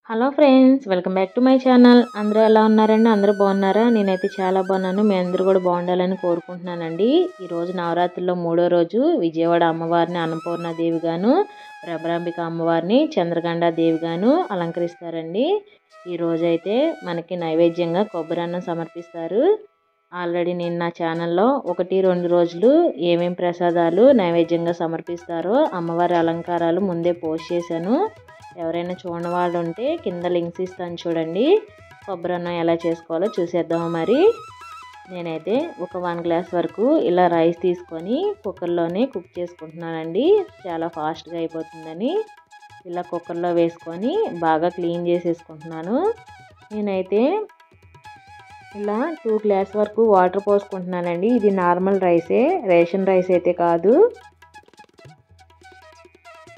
Hello friends, welcome back to my channel. అందరూ ఎలా ఉన్నారండి? అందరూ బాగున్నారా? నేనైతే చాలా బాగున్నాను. మీ అందరూ కూడా బాగుండాలని కోరుకుంటున్నానండి. ఈరోజు నవరాత్రుల్లో 3వ రోజు విజయవాడ అమ్మవారిని అన్నపూర్ణాదేవి గాను, భ్రమరాంబిక అమ్మవారిని చంద్రగండాదేవి గాను అలంకరిస్తారండి. ఈరోజు అయితే మనకి నైవేద్యంగా కొబ్బరన్నం సమర్పిస్తారు. ఆల్రెడీ నేను నా ఛానల్లో 1-2 రోజులు ఏమేం ప్రసాదాలు నైవేద్యంగా సమర్పిస్తారో అమ్మవారి అలంకారాలు ముందే పోస్ట్ చేశాను. ఎవరైనా చూడని వాళ్ళు ఉంటే కింద లింక్స్ ఇస్తాను చూడండి. కొబ్బరన్నం ఎలా చేసుకోవాలో చూసేద్దాము. మరి నేనైతే ఒక 1 గ్లాస్ వరకు ఇలా రైస్ తీసుకొని కుక్కర్లోనే కుక్ చేసుకుంటున్నానండి. చాలా ఫాస్ట్గా అయిపోతుందని ఇలా కుక్కర్లో వేసుకొని బాగా క్లీన్ చేసేసుకుంటున్నాను. నేనైతే ఇలా 2 గ్లాస్ వరకు వాటర్ పోసుకుంటున్నానండి. ఇది నార్మల్ రైసే, రేషన్ రైస్ అయితే కాదు.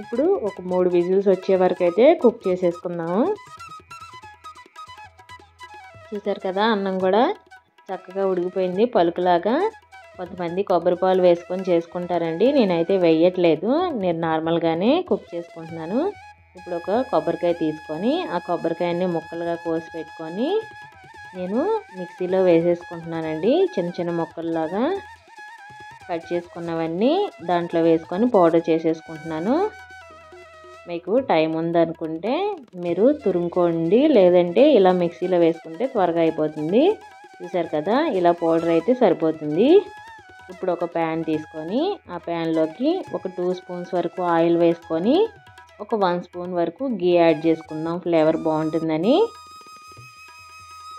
ఇప్పుడు ఒక 3 విజిల్స్ వచ్చే వరకు అయితే కుక్ చేసేసుకుందాము. చూసారు కదా, అన్నం కూడా చక్కగా ఉడికిపోయింది పలుకులాగా. కొంతమంది కొబ్బరి పాలు వేసుకొని చేసుకుంటారండి, నేనైతే వేయట్లేదు. నేను నార్మల్గానే కుక్ చేసుకుంటున్నాను. ఇప్పుడు ఒక కొబ్బరికాయ తీసుకొని ఆ కొబ్బరికాయని ముక్కలుగా కోసి పెట్టుకొని నేను మిక్సీలో వేసేసుకుంటున్నానండి. చిన్న చిన్న ముక్కల్లాగా కట్ చేసుకున్నవన్నీ దాంట్లో వేసుకొని పౌడర్ చేసేసుకుంటున్నాను. మీకు టైం ఉందనుకుంటే మీరు తురుముకోండి, లేదంటే ఇలా మిక్సీలో వేసుకుంటే త్వరగా అయిపోతుంది. చూసారు కదా, ఇలా పౌడర్ అయితే సరిపోతుంది. ఇప్పుడు ఒక ప్యాన్ తీసుకొని ఆ ప్యాన్లోకి ఒక 2 స్పూన్స్ వరకు ఆయిల్ వేసుకొని ఒక 1 స్పూన్ వరకు గీ యాడ్ చేసుకుందాం, ఫ్లేవర్ బాగుంటుందని.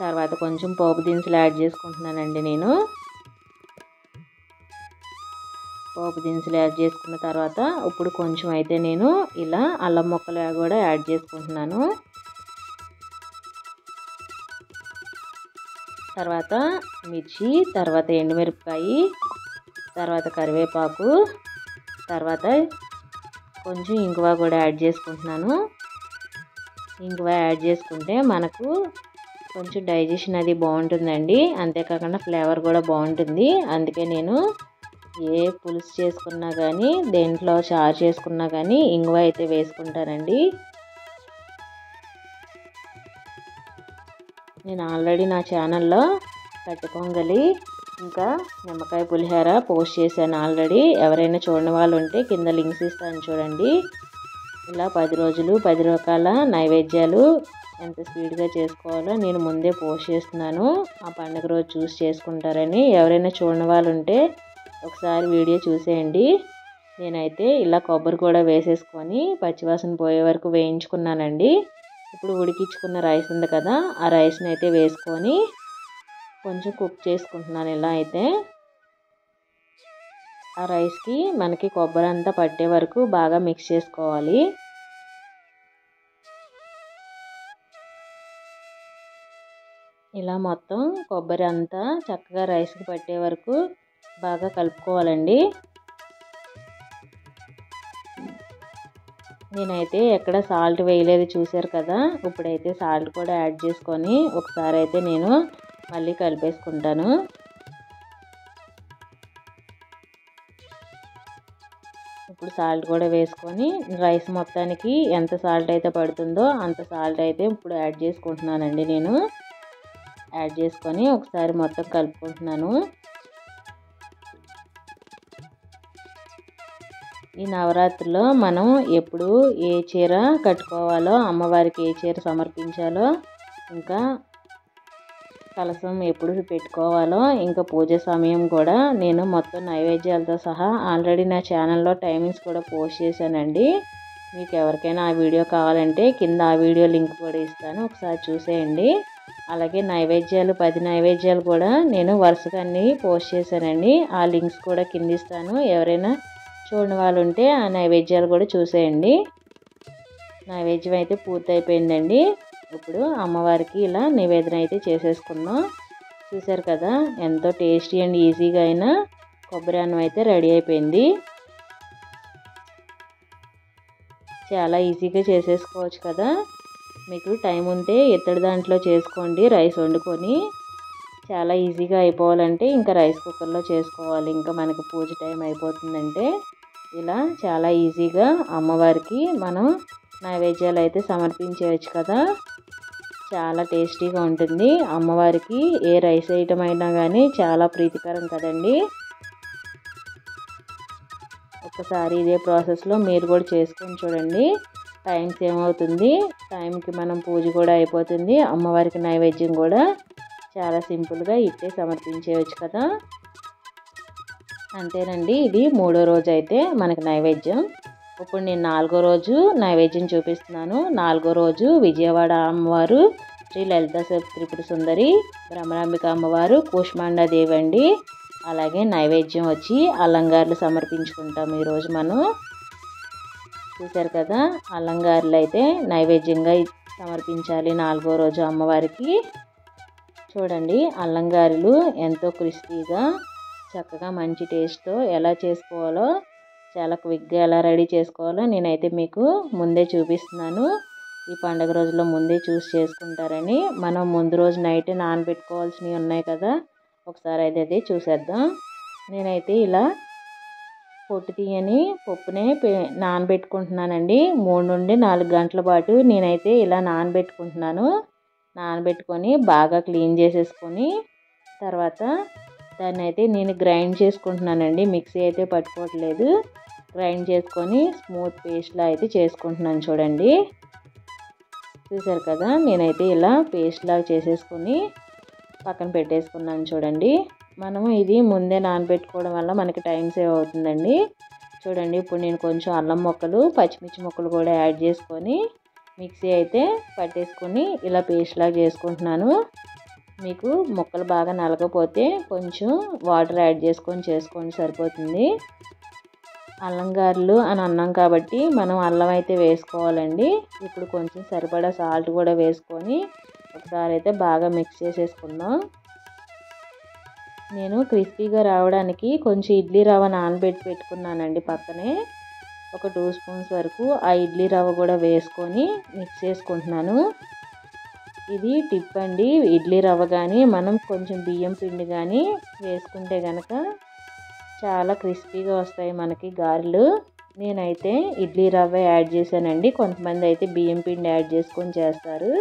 తర్వాత కొంచెం పోపు దినుసులు యాడ్ చేసుకుంటున్నానండి. నేను పోపు దినుసులు యాడ్ చేసుకున్న తర్వాత ఇప్పుడు కొంచెం అయితే నేను ఇలా అల్లం ముక్కలు కూడా యాడ్ చేసుకుంటున్నాను. తర్వాత మిర్చి, తర్వాత ఎండుమిరపకాయ, తర్వాత కరివేపాకు, తర్వాత కొంచెం ఇంగువ కూడా యాడ్ చేసుకుంటున్నాను. ఇంగువ యాడ్ చేసుకుంటే మనకు కొంచెం డైజెషన్ అది బాగుంటుందండి. అంతేకాకుండా ఫ్లేవర్ కూడా బాగుంటుంది. అందుకే నేను ఏ పులుసు చేసుకున్నా కానీ, దేంట్లో చారు చేసుకున్నా కానీ ఇంగువ అయితే వేసుకుంటానండి. నేను ఆల్రెడీ నా ఛానల్లో కట్టె పొంగలి ఇంకా నిమ్మకాయ పులిహోర పోస్ట్ చేశాను ఆల్రెడీ. ఎవరైనా చూడని వాళ్ళు ఉంటే కింద లింక్స్ ఇస్తాను చూడండి. ఇలా 10 రోజులు 10 రకాల నైవేద్యాలు ఎంత స్పీడ్గా చేసుకోవాలో నేను ముందే పోస్ట్ చేస్తున్నాను. ఆ పండుగ రోజు చూసి చేసుకుంటారని. ఎవరైనా చూడని వాళ్ళు ఉంటే ఒకసారి వీడియో చూసేయండి. నేనైతే ఇలా కొబ్బరి కూడా వేసేసుకొని పచ్చివాసన పోయే వరకు వేయించుకున్నానండి. ఇప్పుడు ఉడికించుకున్న రైస్ ఉంది కదా, ఆ రైస్ని అయితే వేసుకొని కొంచెం కుక్ చేసుకుంటున్నాను. ఇలా అయితే ఆ రైస్కి మనకి కొబ్బరి అంతా పట్టే వరకు బాగా మిక్స్ చేసుకోవాలి. ఇలా మొత్తం కొబ్బరి అంతా చక్కగా రైస్కి పట్టే వరకు బాగా కలుపుకోవాలండి. నేనైతే ఎక్కడ సాల్ట్ వేయలేదు, చూసారు కదా. ఇప్పుడైతే సాల్ట్ కూడా యాడ్ చేసుకొని ఒకసారి అయితే నేను మళ్ళీ కలిపేసుకుంటాను. ఇప్పుడు సాల్ట్ కూడా వేసుకొని రైస్ మొత్తానికి ఎంత సాల్ట్ అయితే పడుతుందో అంత సాల్ట్ అయితే ఇప్పుడు యాడ్ చేసుకుంటున్నానండి. నేను యాడ్ చేసుకొని ఒకసారి మొత్తం కలుపుకుంటున్నాను. ఈ నవరాత్రిలో మనం ఎప్పుడు ఏ చీర కట్టుకోవాలో, అమ్మవారికి ఏ చీర సమర్పించాలో, ఇంకా కలశం ఎప్పుడు పెట్టుకోవాలో, ఇంకా పూజ సమయం కూడా నేను మొత్తం నైవేద్యాలతో సహా ఆల్రెడీ నా ఛానల్లో టైమింగ్స్ కూడా పోస్ట్ చేశానండి. మీకు ఎవరికైనా ఆ వీడియో కావాలంటే కింద ఆ వీడియో లింక్ కూడా ఇస్తాను, ఒకసారి చూసేయండి. అలాగే నైవేద్యాలు 10 నైవేద్యాలు కూడా నేను వరుసగా అన్నీ పోస్ట్ చేశానండి. ఆ లింక్స్ కూడా కింద ఇస్తాను. ఎవరైనా చూడని వాళ్ళు ఉంటే ఆ నైవేద్యాలు కూడా చూసేయండి. నైవేద్యం అయితే పూర్తయిపోయిందండి. ఇప్పుడు అమ్మవారికి ఇలా నివేదన అయితే చేసేసుకున్నాం. చూసారు కదా, ఎంతో టేస్టీ అండ్ ఈజీగా అయినా కొబ్బరి అన్నం అయితే రెడీ అయిపోయింది. చాలా ఈజీగా చేసేసుకోవచ్చు కదా. మీకు టైం ఉంటే ఇత్తడి దాంట్లో చేసుకోండి, రైస్ వండుకొని. చాలా ఈజీగా అయిపోవాలంటే ఇంకా రైస్ కుక్కర్లో చేసుకోవాలి. ఇంకా మనకు పూజ టైం అయిపోతుందంటే ఇలా చాలా ఈజీగా అమ్మవారికి మనం నైవేద్యాలు అయితే సమర్పించేయచ్చు కదా. చాలా టేస్టీగా ఉంటుంది. అమ్మవారికి ఏ రైస్ ఐటమ్ అయినా కానీ చాలా ప్రీతికరం కదండి. ఒకసారి ఇదే ప్రాసెస్లో మీరు కూడా చేసుకొని చూడండి. టైం సేవ్ అవుతుంది, టైంకి మనం పూజ కూడా అయిపోతుంది, అమ్మవారికి నైవేద్యం కూడా చాలా సింపుల్గా ఇట్టే సమర్పించేయచ్చు కదా. అంతేనండి, ఇది 3వ రోజు అయితే మనకి నైవేద్యం. ఇప్పుడు నేను 4వ రోజు నైవేద్యం చూపిస్తున్నాను. 4వ రోజు విజయవాడ అమ్మవారు శ్రీ లలిత త్రిపుర సుందరి భ్రమరాంబిక అమ్మవారు కూష్మాండాదేవి అండి. అలాగే నైవేద్యం వచ్చి అలంగారులు సమర్పించుకుంటాం ఈరోజు మనం. చూసారు కదా, అలంగారులు అయితే నైవేద్యంగా సమర్పించాలి 4వ రోజు అమ్మవారికి. చూడండి, అల్లంగారులు ఎంతో క్రిస్పీగా చక్కగా మంచి టేస్ట్తో ఎలా చేసుకోవాలో, చాలా క్విక్గా ఎలా రెడీ చేసుకోవాలో నేనైతే మీకు ముందే చూపిస్తున్నాను. ఈ పండుగ రోజుల్లో ముందే చూసి చేసుకుంటారని. మనం ముందు రోజు నైట్ నానబెట్టుకోవాల్సినవి ఉన్నాయి కదా, ఒకసారి అయితే చూసేద్దాం. నేనైతే ఇలా పొట్టు తీయని పప్పునే నానబెట్టుకుంటున్నానండి. 3 నుండి 4 గంటల పాటు నేనైతే ఇలా నానబెట్టుకుంటున్నాను. నానబెట్టుకొని బాగా క్లీన్ చేసేసుకొని తర్వాత దాన్ని అయితే నేను గ్రైండ్ చేసుకుంటున్నానండి. మిక్సీ అయితే పట్టుకోవట్లేదు, గ్రైండ్ చేసుకొని స్మూత్ పేస్ట్లా అయితే చేసుకుంటున్నాను. చూడండి, చూసారు కదా, నేనైతే ఇలా పేస్ట్లా చేసేసుకొని పక్కన పెట్టేసుకున్నాను. చూడండి, మనము ఇది ముందే నానబెట్టుకోవడం వల్ల మనకి టైం సేవ్ అవుతుందండి. చూడండి, ఇప్పుడు నేను కొంచెం అల్లం ముక్కలు, పచ్చిమిర్చి ముక్కలు కూడా యాడ్ చేసుకొని మిక్సీ అయితే పట్టేసుకొని ఇలా పేస్ట్లా చేసుకుంటున్నాను. మీకు ముక్కలు బాగా నలగపోతే కొంచెం వాటర్ యాడ్ చేసుకొని చేసుకోండి, సరిపోతుంది. అల్లంగారులు అని అన్నాం కాబట్టి మనం అల్లం అయితే వేసుకోవాలండి. ఇప్పుడు కొంచెం సరిపడా సాల్ట్ కూడా వేసుకొని ఒకసారి అయితే బాగా మిక్స్ చేసేసుకుందాం. నేను క్రిస్పీగా రావడానికి కొంచెం ఇడ్లీ రవ్వ నానబెట్టి పెట్టుకున్నానండి పక్కనే. ఒక 2 స్పూన్స్ వరకు ఆ ఇడ్లీ రవ్వ కూడా వేసుకొని మిక్స్ చేసుకుంటున్నాను. ఇది టిప్ అండి, ఇడ్లీ రవ్వ కానీ మనం కొంచెం బియ్యం పిండి కానీ వేసుకుంటే కనుక చాలా క్రిస్పీగా వస్తాయి మనకి గారెలు. నేనైతే ఇడ్లీ రవ్వ యాడ్ చేశానండి, కొంతమంది అయితే బియ్యం పిండి యాడ్ చేసుకొని చేస్తారు.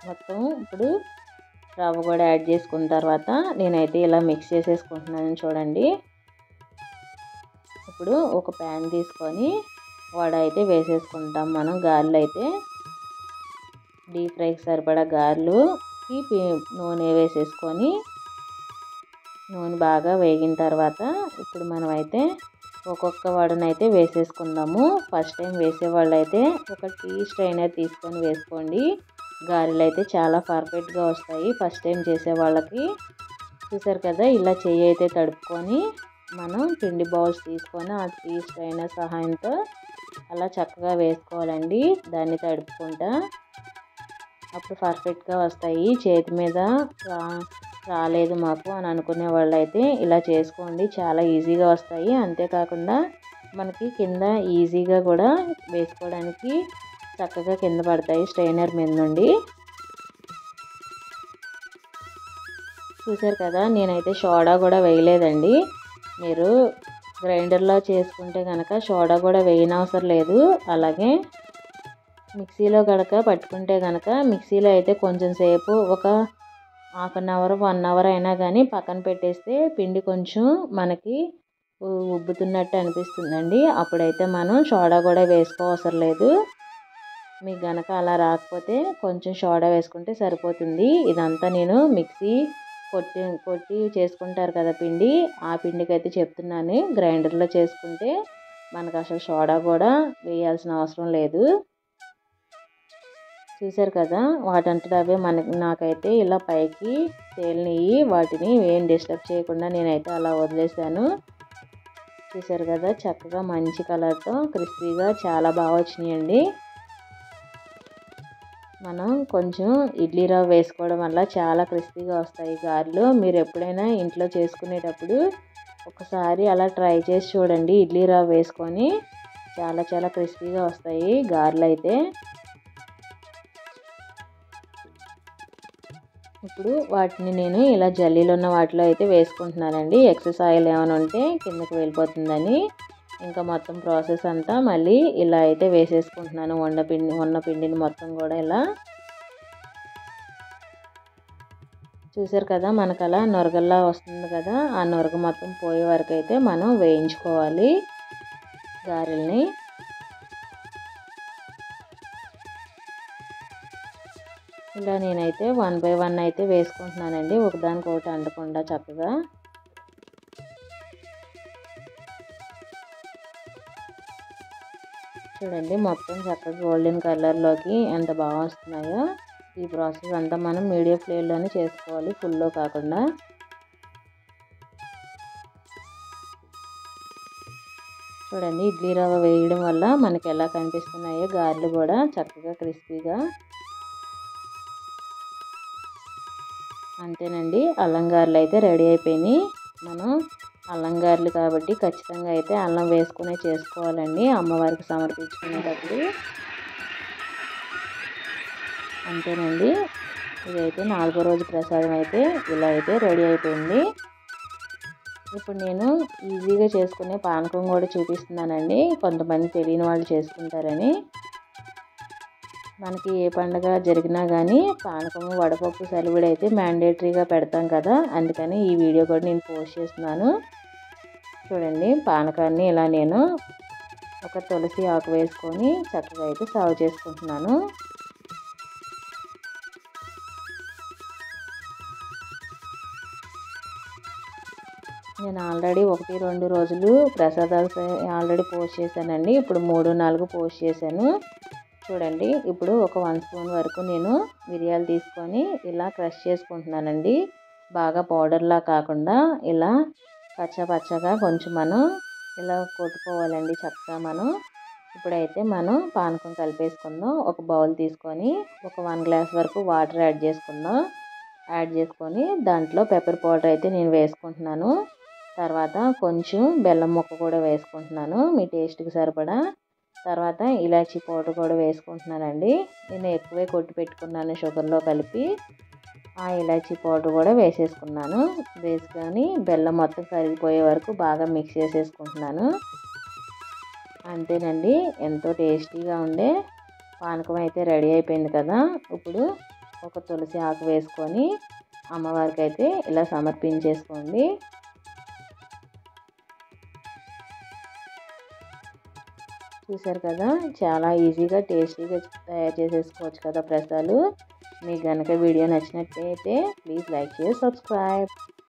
మొత్తం ఇప్పుడు రవ్వ కూడా యాడ్ చేసుకున్న తర్వాత నేనైతే ఇలా మిక్స్ చేసేసుకుంటున్నాను. చూడండి, ఇప్పుడు ఒక ప్యాన్ తీసుకొని వడ అయితే వేసేసుకుంటాం మనం. గారెలు అయితే డీప్ ఫ్రైకి సరిపడా గారెలుకి నూనె వేసేసుకొని నూనె బాగా వేగిన తర్వాత ఇప్పుడు మనం అయితే ఒక్కొక్క వడనైతే వేసేసుకుందాము. ఫస్ట్ టైం వేసేవాళ్ళు అయితే ఒక టీ స్ట్రైనర్ తీసుకొని వేసుకోండి. గారెలు అయితే చాలా పర్ఫెక్ట్గా వస్తాయి ఫస్ట్ టైం చేసే వాళ్ళకి. చూసారు కదా, ఇలా చెయ్యి అయితే తడుపుకొని మనం పిండి బౌల్స్ తీసుకొని ఆ టీ స్ట్రైనర్ సహాయంతో అలా చక్కగా వేసుకోవాలండి, దాన్ని తడుపుకుంటా. అప్పుడు పర్ఫెక్ట్గా వస్తాయి. చేతి మీద రాలేదు మాకు అని అనుకునే వాళ్ళు అయితే ఇలా చేసుకోండి, చాలా ఈజీగా వస్తాయి. అంతేకాకుండా మనకి కింద ఈజీగా కూడా వేసుకోవడానికి చక్కగా కింద పడతాయి స్ట్రైనర్ మీద నుండి. చూసారు కదా, నేనైతే సోడా కూడా వేయలేదండి. మీరు గ్రైండర్లో చేసుకుంటే కనుక సోడా కూడా వేయనవసరం లేదు. అలాగే మిక్సీలో కనుక పట్టుకుంటే కనుక మిక్సీలో అయితే కొంచెం సేపు ఒక ½ అన్ అవర్ 1 అవర్ అయినా కానీ పక్కన పెట్టేస్తే పిండి కొంచెం మనకి ఉబ్బుతున్నట్టు అనిపిస్తుందండి. అప్పుడైతే మనం సోడా కూడా వేసుకోవసరం లేదు. మీకు గనక అలా రాకపోతే కొంచెం సోడా వేసుకుంటే సరిపోతుంది. ఇదంతా నేను మిక్సీ కొట్టి చేసుకుంటారు కదా పిండి, ఆ పిండికి అయితే చెప్తున్నాను. గ్రైండర్లో చేసుకుంటే మనకు అసలు సోడా కూడా వేయాల్సిన అవసరం లేదు. చూసారు కదా, వాటంతట అవే నాకైతే ఇలా పైకి తేలినవి. వాటిని ఏం డిస్టర్బ్ చేయకుండా నేనైతే అలా వదిలేసాను. చూసారు కదా, చక్కగా మంచి కలర్తో క్రిస్పీగా చాలా బాగా వచ్చినాయండి. మనం కొంచెం ఇడ్లీ రవ్వ వేసుకోవడం వల్ల చాలా క్రిస్పీగా వస్తాయి గారెలు. మీరు ఎప్పుడైనా ఇంట్లో చేసుకునేటప్పుడు ఒకసారి అలా ట్రై చేసి చూడండి. ఇడ్లీ రవ్వ వేసుకొని చాలా చాలా క్రిస్పీగా వస్తాయి గారెలు అయితే. ఇప్పుడు వాటిని నేను ఇలా జల్లీలో ఉన్న వాటిలో అయితే వేసుకుంటున్నానండి. ఎక్సెస్ ఆయిల్ ఏమైనా ఉంటే కిందకి వెళ్ళిపోతుందని. ఇంకా మొత్తం ప్రాసెస్ అంతా మళ్ళీ ఇలా అయితే వేసేసుకుంటున్నాను. ఉన్న పిండిని మొత్తం కూడా ఇలా చూసారు కదా, మనకు అలా నొరగల్లా వస్తుంది కదా. ఆ నొరగ మొత్తం పోయే వరకు అయితే మనం వేయించుకోవాలి గారెల్ని. ఇలా నేనైతే 1 బై 1 అయితే వేసుకుంటున్నానండి, ఒకదానికొకటి అంటకుండా చక్కగా. చూడండి మొత్తం చక్కగా గోల్డెన్ కలర్లోకి ఎంత బాగా వస్తున్నాయో. ఈ ప్రాసెస్ అంతా మనం మీడియం ఫ్లేమ్లోనే చేసుకోవాలి, ఫుల్లో కాకుండా. చూడండి ఇడ్లీ రవ్వ వేయడం వల్ల మనకి ఎలా కనిపిస్తున్నాయో గారెలు కూడా చక్కగా క్రిస్పీగా. అంతేనండి, అల్లం గారెలు అయితే రెడీ అయిపోయినాయి. మనం అల్లం గారెలు కాబట్టి ఖచ్చితంగా అయితే అల్లం వేసుకునే చేసుకోవాలండి అమ్మవారికి సమర్పించుకునేటప్పుడు. అంతేనండి, ఇదైతే 4వ రోజు ప్రసాదం అయితే ఇలా అయితే రెడీ అయిపోయింది. ఇప్పుడు నేను ఈజీగా చేసుకునే పానకం కూడా చూపిస్తున్నానండి, కొంతమంది తెలియని వాళ్ళు చేసుకుంటారని. మనకి ఏ పండుగ జరిగినా కానీ పానకము వడపప్పు సలివిడి అయితే మ్యాండేటరీగా పెడతాం కదా, అందుకని ఈ వీడియో కూడా నేను పోస్ట్ చేస్తున్నాను. చూడండి పానకాన్ని ఇలా నేను ఒక తులసి ఆకు వేసుకొని చక్కగా అయితే సర్వ్ చేసుకుంటున్నాను. నేను ఆల్రెడీ 1-2 రోజులు ప్రసాదాలు ఆల్రెడీ పోస్ట్ చేశానండి, ఇప్పుడు 3-4 పోస్ట్ చేశాను. చూడండి ఇప్పుడు ఒక 1 స్పూన్ వరకు నేను మిరియాలు తీసుకొని ఇలా క్రష్ చేసుకుంటున్నానండి. బాగా పౌడర్లా కాకుండా ఇలా పచ్చగా కొంచెం మనం ఇలా కొట్టుకోవాలండి చక్కగా మనం. ఇప్పుడైతే మనం పానకం కలిపేసుకుందాం. ఒక బౌల్ తీసుకొని ఒక 1 గ్లాస్ వరకు వాటర్ యాడ్ చేసుకుందాం. యాడ్ చేసుకొని దాంట్లో పెప్పర్ పౌడర్ అయితే నేను వేసుకుంటున్నాను. తర్వాత కొంచెం బెల్లం ముక్క కూడా వేసుకుంటున్నాను మీ టేస్ట్కి సరిపడా. తర్వాత ఇలాచీ పౌడర్ కూడా వేసుకుంటున్నానండి, నేను ఎక్కువే కొట్టి పెట్టుకున్నాను షుగర్లో కలిపి. ఆ ఇలాచీ పౌడర్ కూడా వేసేసుకున్నాను. వేసుకొని బెల్లం మొత్తం కరిగిపోయే వరకు బాగా మిక్స్ చేసేసుకుంటున్నాను. అంతేనండి, ఎంతో టేస్టీగా ఉండే పానకం అయితే రెడీ అయిపోయింది కదా. ఇప్పుడు ఒక తులసి ఆకు వేసుకొని అమ్మవారికి అయితే ఇలా సమర్పించేసుకోండి. చూసారు కదా, చాలా ఈజీగా టేస్టీగా తయారు చేసేసుకోవచ్చు కదా ప్రసాదాలు. మీకు కనుక వీడియో నచ్చినట్లయితే ప్లీజ్ లైక్ షేర్ సబ్స్క్రైబ్.